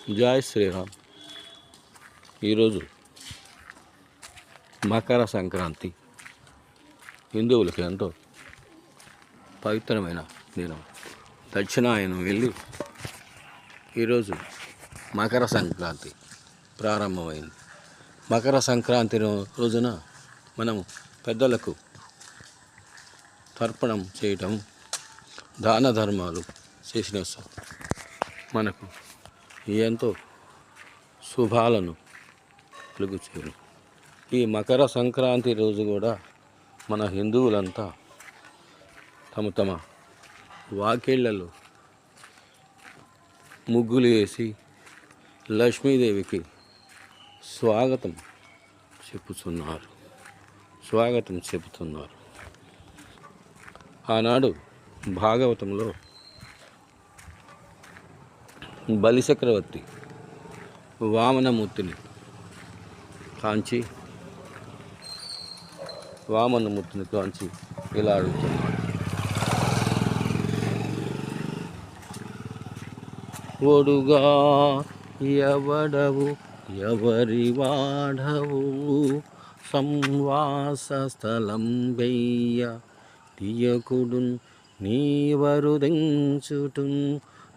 జై శ్రీరామ్. ఈరోజు మకర సంక్రాంతి హిందువులకు ఎంతో పవిత్రమైన దినం. దక్షిణాయనం వెళ్ళి ఈరోజు మకర సంక్రాంతి ప్రారంభమైంది. మకర సంక్రాంతి రోజున మనం పెద్దలకు తర్పణం చేయటం, దాన ధర్మాలు చేసిన మనకు ఎంతో శుభాలను కలుగుచేరు. ఈ మకర సంక్రాంతి రోజు కూడా మన హిందువులంతా తమ తమ వాకిళ్లలో ముగ్గులు వేసి లక్ష్మీదేవికి స్వాగతం చెబుతున్నారు. ఆనాడు భాగవతంలో బలిచక్రవర్తి వామనమూర్తిని కాంచి ఇలా అడుగుతున్నాడు: ఒడుగా ఎవడవు, ఎవరి వాడవు, సంవాస స్థలం వెయ్య తీయకుడున్ నీవరుదించుటున్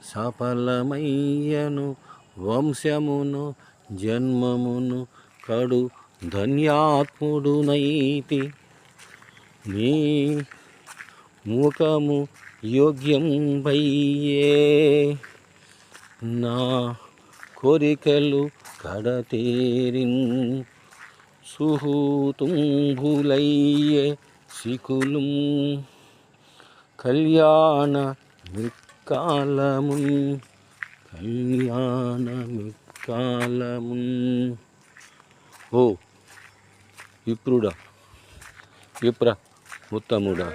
సఫలమయ్యను వంశమును జన్మమును కడు ధన్యాత్ముడునైతి. నీ ముఖము యోగ్యం వయ్యే నా కోరికలు కడతేరిన్ సుహూతుంభులయ్యే సికులుం కళ్యాణ మిక్కాలమున్. ఓ విప్రుడా, ఉత్తముడా,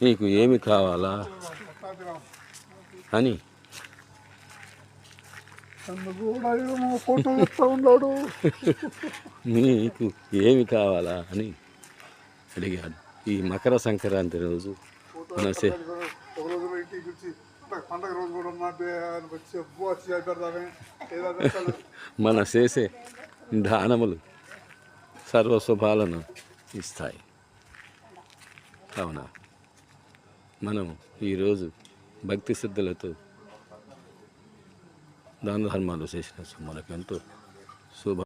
నీకు ఏమి కావాలా అని నీకు ఏమి కావాలా అని అడిగాడు. ఈ మకర సంక్రాంతి రోజు మన చేసే దానములు సర్వశుభాలను ఇస్తాయి. కావున మనం ఈరోజు భక్తి శ్రద్ధలతో దాన ధర్మాలు చేసిన మనకు ఎంతో శుభ